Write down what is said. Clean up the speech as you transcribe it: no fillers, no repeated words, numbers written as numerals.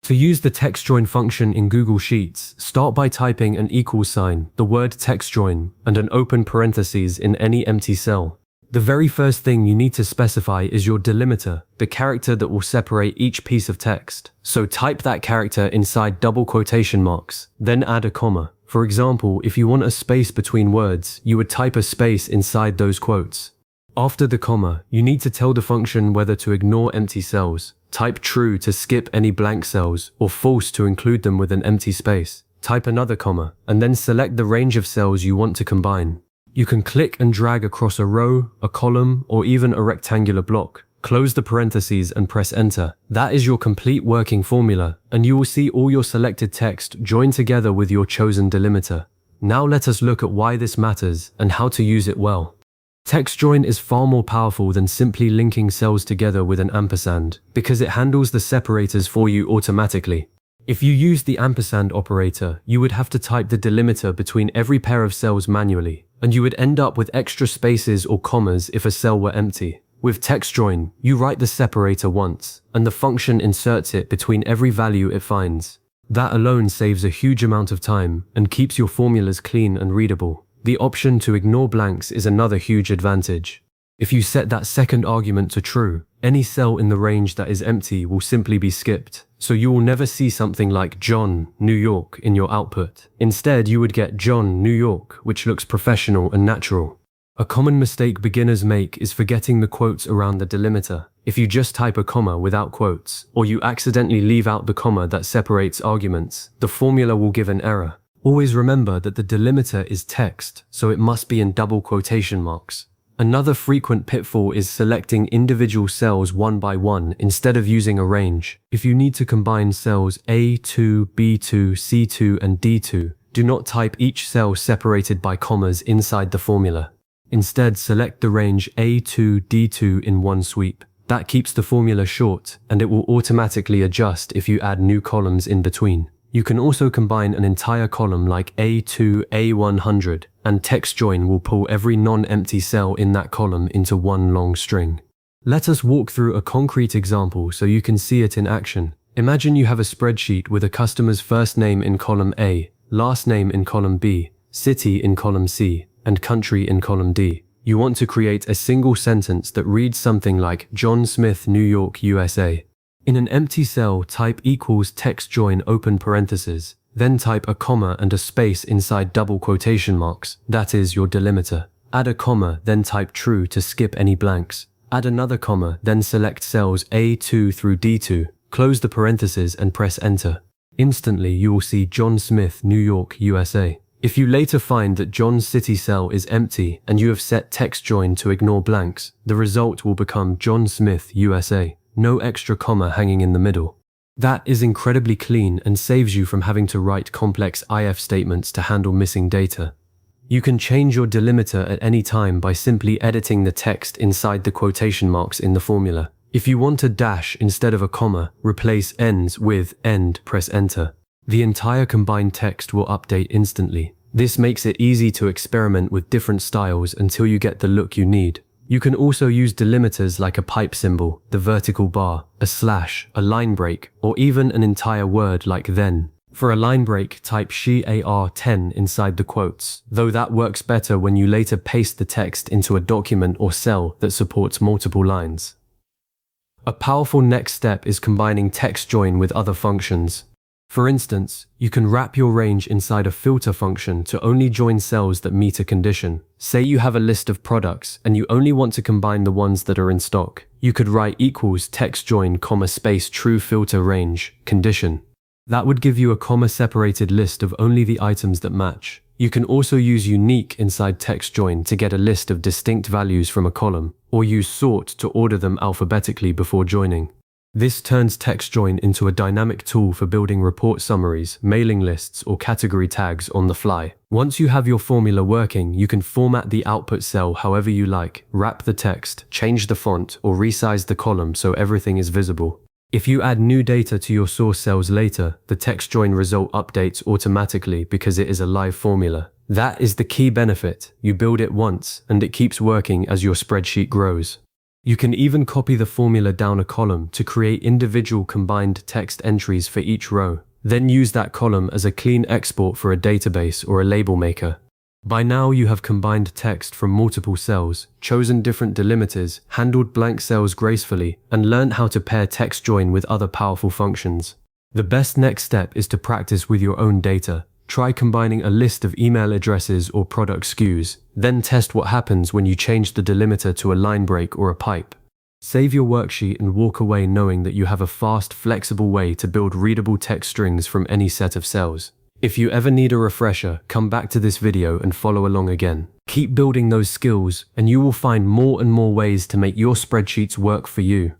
To use the text join function in Google Sheets, start by typing an equals sign, the word text join, and an open parentheses in any empty cell. The very first thing you need to specify is your delimiter, the character that will separate each piece of text. So type that character inside double quotation marks, then add a comma. For example, if you want a space between words, you would type a space inside those quotes. After the comma, you need to tell the function whether to ignore empty cells. Type true to skip any blank cells, or false to include them with an empty space. Type another comma, and then select the range of cells you want to combine. You can click and drag across a row, a column, or even a rectangular block. Close the parentheses and press enter. That is your complete working formula, and you will see all your selected text joined together with your chosen delimiter. Now let us look at why this matters and how to use it well. Text join is far more powerful than simply linking cells together with an ampersand, because it handles the separators for you automatically. If you use the ampersand operator, you would have to type the delimiter between every pair of cells manually, and you would end up with extra spaces or commas if a cell were empty. With text join, you write the separator once, and the function inserts it between every value it finds. That alone saves a huge amount of time and keeps your formulas clean and readable. The option to ignore blanks is another huge advantage. If you set that second argument to true, any cell in the range that is empty will simply be skipped, so you will never see something like John, New York in your output. Instead, you would get John, New York, which looks professional and natural. A common mistake beginners make is forgetting the quotes around the delimiter. If you just type a comma without quotes, or you accidentally leave out the comma that separates arguments, the formula will give an error. Always remember that the delimiter is text, so it must be in double quotation marks. Another frequent pitfall is selecting individual cells one by one instead of using a range. If you need to combine cells A2, B2, C2, and D2, do not type each cell separated by commas inside the formula. Instead, select the range A2, D2 in one sweep. That keeps the formula short, and it will automatically adjust if you add new columns in between. You can also combine an entire column like A2, A100, and text join will pull every non-empty cell in that column into one long string. Let us walk through a concrete example so you can see it in action. Imagine you have a spreadsheet with a customer's first name in column A, last name in column B, city in column C, and country in column D. You want to create a single sentence that reads something like John Smith, New York, USA. In an empty cell, type equals text join open parentheses, then type a comma and a space inside double quotation marks, that is your delimiter. Add a comma, then type true to skip any blanks. Add another comma, then select cells A2 through D2, close the parentheses and press enter. Instantly you will see John Smith, New York, USA. If you later find that John's city cell is empty and you have set text join to ignore blanks, the result will become John Smith, USA. No extra comma hanging in the middle. That is incredibly clean and saves you from having to write complex if statements to handle missing data. You can change your delimiter at any time by simply editing the text inside the quotation marks in the formula. If you want a dash instead of a comma, replace ends with end, press enter. The entire combined text will update instantly. This makes it easy to experiment with different styles until you get the look you need. You can also use delimiters like a pipe symbol, the vertical bar, a slash, a line break, or even an entire word like then. For a line break, type SHAR10 inside the quotes, though that works better when you later paste the text into a document or cell that supports multiple lines. A powerful next step is combining text join with other functions. For instance, you can wrap your range inside a filter function to only join cells that meet a condition. Say you have a list of products and you only want to combine the ones that are in stock. You could write equals text join comma space true filter range condition. That would give you a comma separated list of only the items that match. You can also use unique inside text join to get a list of distinct values from a column, or use sort to order them alphabetically before joining. This turns text join into a dynamic tool for building report summaries, mailing lists, or category tags on the fly. Once you have your formula working, you can format the output cell however you like, wrap the text, change the font, or resize the column so everything is visible. If you add new data to your source cells later, the text join result updates automatically because it is a live formula. That is the key benefit. You build it once, and it keeps working as your spreadsheet grows. You can even copy the formula down a column to create individual combined text entries for each row, then use that column as a clean export for a database or a label maker. By now you have combined text from multiple cells, chosen different delimiters, handled blank cells gracefully, and learned how to pair TEXTJOIN with other powerful functions. The best next step is to practice with your own data. Try combining a list of email addresses or product SKUs, then test what happens when you change the delimiter to a line break or a pipe. Save your worksheet and walk away knowing that you have a fast, flexible way to build readable text strings from any set of cells. If you ever need a refresher, come back to this video and follow along again. Keep building those skills, and you will find more and more ways to make your spreadsheets work for you.